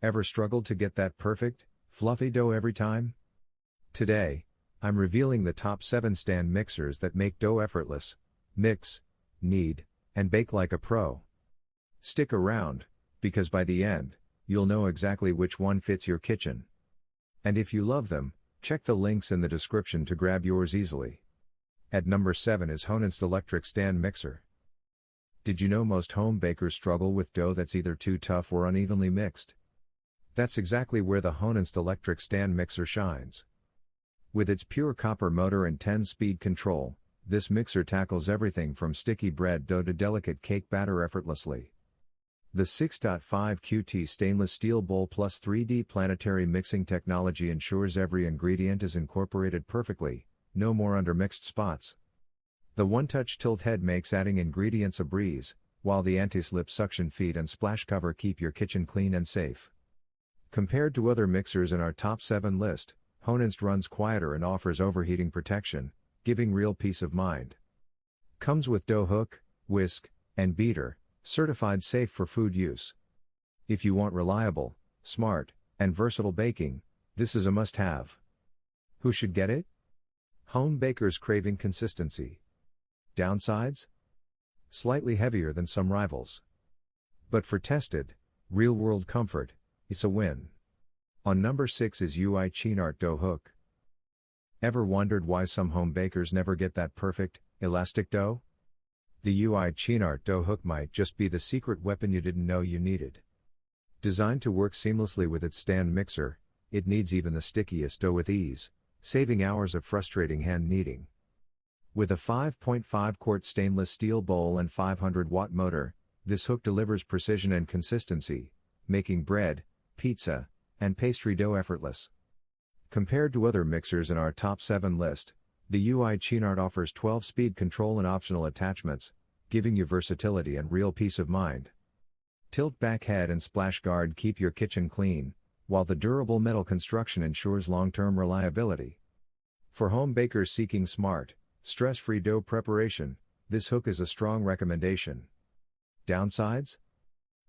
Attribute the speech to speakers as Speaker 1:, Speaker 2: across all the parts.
Speaker 1: Ever struggled to get that perfect, fluffy dough every time? Today, I'm revealing the top 7 stand mixers that make dough effortless. Mix, knead, and bake like a pro. Stick around, because by the end, you'll know exactly which one fits your kitchen. And if you love them, check the links in the description to grab yours easily. At number 7 is Honinst electric stand mixer. Did you know most home bakers struggle with dough that's either too tough or unevenly mixed? That's exactly where the Honinst electric stand mixer shines. With its pure copper motor and 10-speed control, this mixer tackles everything from sticky bread dough to delicate cake batter effortlessly. The 6.5 QT stainless steel bowl plus 3D planetary mixing technology ensures every ingredient is incorporated perfectly, no more undermixed spots. The one-touch tilt head makes adding ingredients a breeze, while the anti-slip suction feet and splash cover keep your kitchen clean and safe. Compared to other mixers in our top 7 list, Honinst runs quieter and offers overheating protection, giving real peace of mind. Comes with dough hook, whisk, and beater, certified safe for food use. If you want reliable, smart, and versatile baking, this is a must-have. Who should get it? Home bakers craving consistency. Downsides? Slightly heavier than some rivals. But for tested, real-world comfort, it's a win. On number 6 is Cuisinart dough hook. Ever wondered why some home bakers never get that perfect, elastic dough? The Cuisinart dough hook might just be the secret weapon you didn't know you needed. Designed to work seamlessly with its stand mixer, it kneads even the stickiest dough with ease, saving hours of frustrating hand kneading. With a 5.5 quart stainless steel bowl and 500-watt motor, this hook delivers precision and consistency, making bread, pizza, and pastry dough effortless. Compared to other mixers in our top 7 list, the Cuisinart offers 12-speed control and optional attachments, giving you versatility and real peace of mind. Tilt back head and splash guard keep your kitchen clean, while the durable metal construction ensures long-term reliability. For home bakers seeking smart, stress-free dough preparation, this hook is a strong recommendation. Downsides?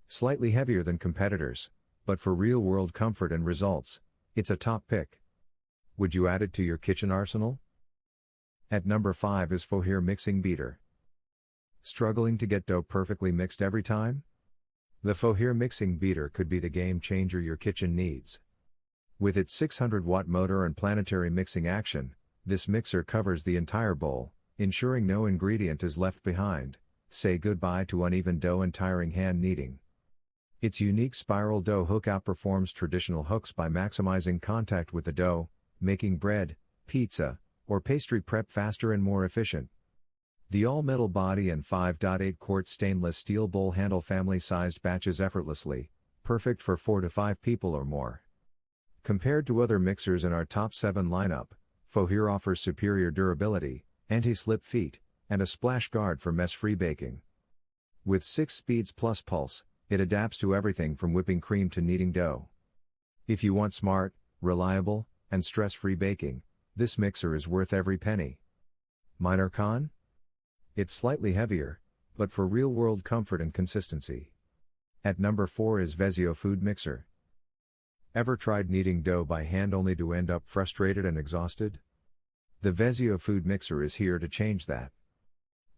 Speaker 1: Slightly heavier than competitors, but for real-world comfort and results, it's a top pick. Would you add it to your kitchen arsenal? At number 5 is FOHERE mixing beater. Struggling to get dough perfectly mixed every time? The FOHERE mixing beater could be the game changer your kitchen needs. With its 600-watt motor and planetary mixing action, this mixer covers the entire bowl, ensuring no ingredient is left behind. Say goodbye to uneven dough and tiring hand kneading. Its unique spiral dough hook outperforms traditional hooks by maximizing contact with the dough, making bread, pizza, or pastry prep faster and more efficient. The all-metal body and 5.8 quart stainless steel bowl handle family-sized batches effortlessly, perfect for 4 to 5 people or more. Compared to other mixers in our top 7 lineup, FOHERE offers superior durability, anti-slip feet, and a splash guard for mess-free baking. With 6 speeds plus pulse, it adapts to everything from whipping cream to kneading dough. If you want smart, reliable, and stress-free baking, this mixer is worth every penny. Minor con? It's slightly heavier, but for real-world comfort and consistency. At number 4 is Vezzio food mixer. Ever tried kneading dough by hand only to end up frustrated and exhausted? The Vezzio food mixer is here to change that.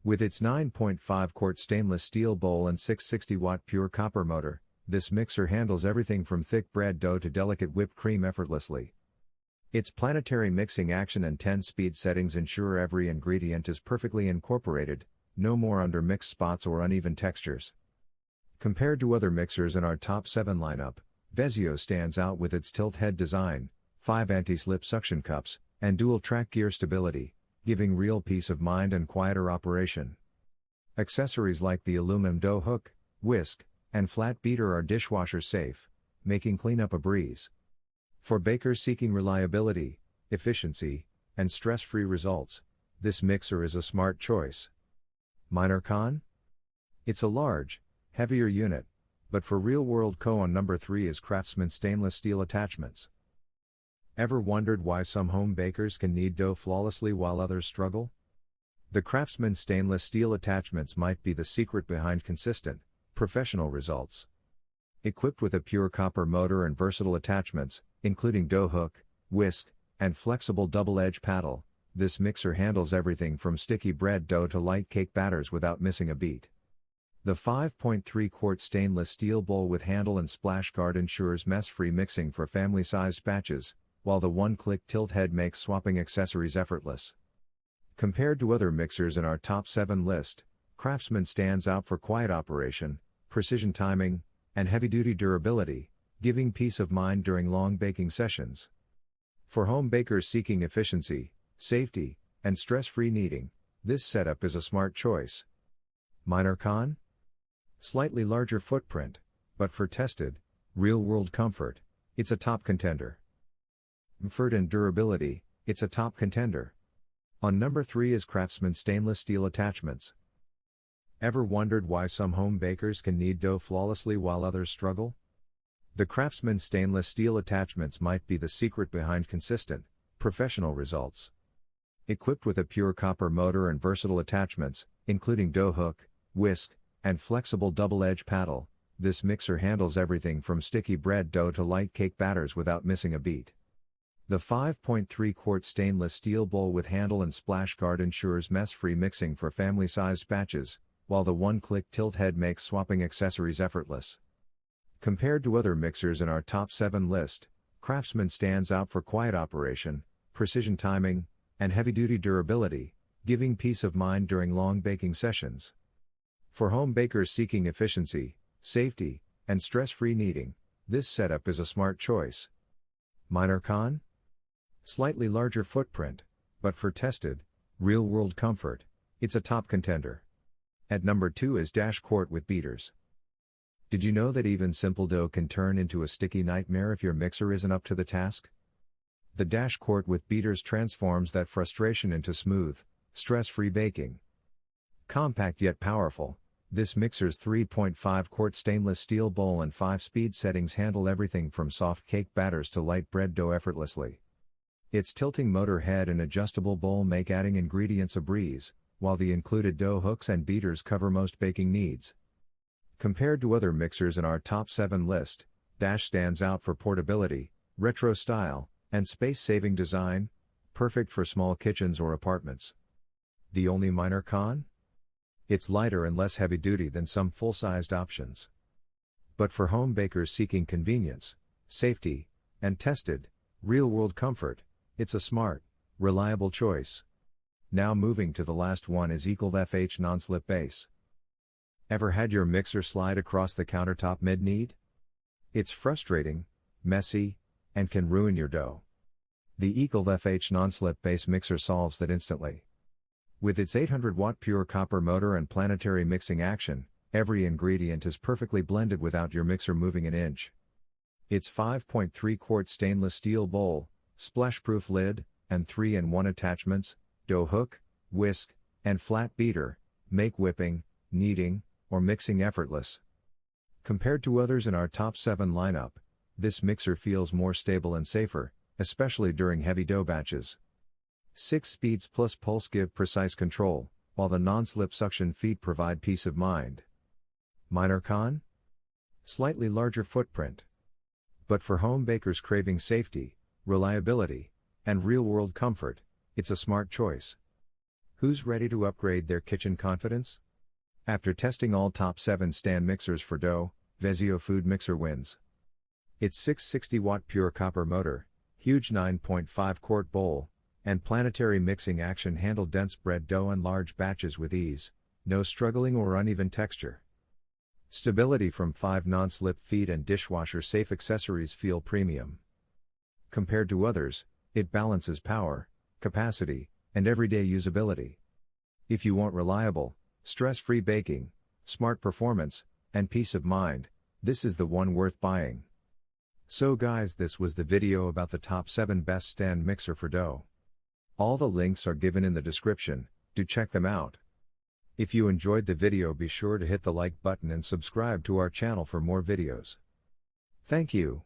Speaker 1: With its 9.5 quart stainless steel bowl and 660-watt pure copper motor, this mixer handles everything from thick bread dough to delicate whipped cream effortlessly. Its planetary mixing action and 10-speed settings ensure every ingredient is perfectly incorporated, no more undermixed spots or uneven textures. Compared to other mixers in our top 7 lineup, Vezzio stands out with its tilt head design, 5 anti-slip suction cups, and dual-track gear stability, giving real peace of mind and quieter operation. Accessories like the aluminum dough hook, whisk, and flat beater are dishwasher safe, making cleanup a breeze. For bakers seeking reliability, efficiency, and stress-free results, this mixer is a smart choice. Minor con? It's a large, heavier unit, but for real-world on number 3 is Kraftsman stainless steel attachments. Ever wondered why some home bakers can knead dough flawlessly while others struggle? The Kraftsman stainless steel attachments might be the secret behind consistent, professional results. Equipped with a pure copper motor and versatile attachments, including dough hook, whisk, and flexible double-edge paddle, this mixer handles everything from sticky bread dough to light cake batters without missing a beat. The 5.3 quart stainless steel bowl with handle and splash guard ensures mess-free mixing for family-sized batches, while the one-click tilt head makes swapping accessories effortless. Compared to other mixers in our top 7 list, Kraftsman stands out for quiet operation, precision timing, and heavy-duty durability, giving peace of mind during long baking sessions. For home bakers seeking efficiency, safety, and stress-free kneading, this setup is a smart choice. Minor con? Slightly larger footprint, but for tested, real-world comfort, it's a top contender. Comfort and durability, it's a top contender. On number 3 is Kraftsman stainless steel attachments. Ever wondered why some home bakers can knead dough flawlessly while others struggle? The Kraftsman stainless steel attachments might be the secret behind consistent, professional results. Equipped with a pure copper motor and versatile attachments, including dough hook, whisk, and flexible double-edge paddle, this mixer handles everything from sticky bread dough to light cake batters without missing a beat. The 5.3 quart stainless steel bowl with handle and splash guard ensures mess-free mixing for family-sized batches, while the one-click tilt head makes swapping accessories effortless. Compared to other mixers in our top 7 list, Kraftsman stands out for quiet operation, precision timing, and heavy-duty durability, giving peace of mind during long baking sessions. For home bakers seeking efficiency, safety, and stress-free kneading, this setup is a smart choice. Minor con? Slightly larger footprint, but for tested, real-world comfort, it's a top contender. At number 2 is Quart with beaters. Did you know that even simple dough can turn into a sticky nightmare if your mixer isn't up to the task? The Quart with beaters transforms that frustration into smooth, stress-free baking. Compact yet powerful, this mixer's 3.5 quart stainless steel bowl and 5-speed settings handle everything from soft cake batters to light bread dough effortlessly. Its tilting motor head and adjustable bowl make adding ingredients a breeze, while the included dough hooks and beaters cover most baking needs. Compared to other mixers in our top 7 list, stands out for portability, retro style, and space-saving design, perfect for small kitchens or apartments. The only minor con? It's lighter and less heavy-duty than some full-sized options. But for home bakers seeking convenience, safety, and tested, real-world comfort, it's a smart, reliable choice. Now moving to the last one is EQTLVFH non-slip base. Ever had your mixer slide across the countertop mid-knead? It's frustrating, messy, and can ruin your dough. The EQTLVFH non-slip base mixer solves that instantly. With its 800-watt pure copper motor and planetary mixing action, every ingredient is perfectly blended without your mixer moving an inch. Its 5.3 quart stainless steel bowl, splash-proof lid, and 3-in-1 attachments, dough hook, whisk, and flat beater, make whipping, kneading, or mixing effortless. Compared to others in our top 7 lineup, this mixer feels more stable and safer, especially during heavy dough batches. 6 speeds plus pulse give precise control, while the non-slip suction feet provide peace of mind. Minor con? Slightly larger footprint. But for home bakers craving safety, reliability, and real-world comfort, it's a smart choice. Who's ready to upgrade their kitchen confidence? After testing all top 7 stand mixers for dough, Vezzio food mixer wins. Its 660-watt pure copper motor, huge 9.5 quart bowl, and planetary mixing action handle dense bread dough and large batches with ease, no struggling or uneven texture. Stability from 5 non-slip feet and dishwasher-safe accessories feel premium. Compared to others, it balances power, capacity, and everyday usability. If you want reliable, stress-free baking, smart performance, and peace of mind, this is the one worth buying. So guys, this was the video about the top 7 best stand mixer for dough. All the links are given in the description, do check them out. If you enjoyed the video, be sure to hit the like button and subscribe to our channel for more videos. Thank you.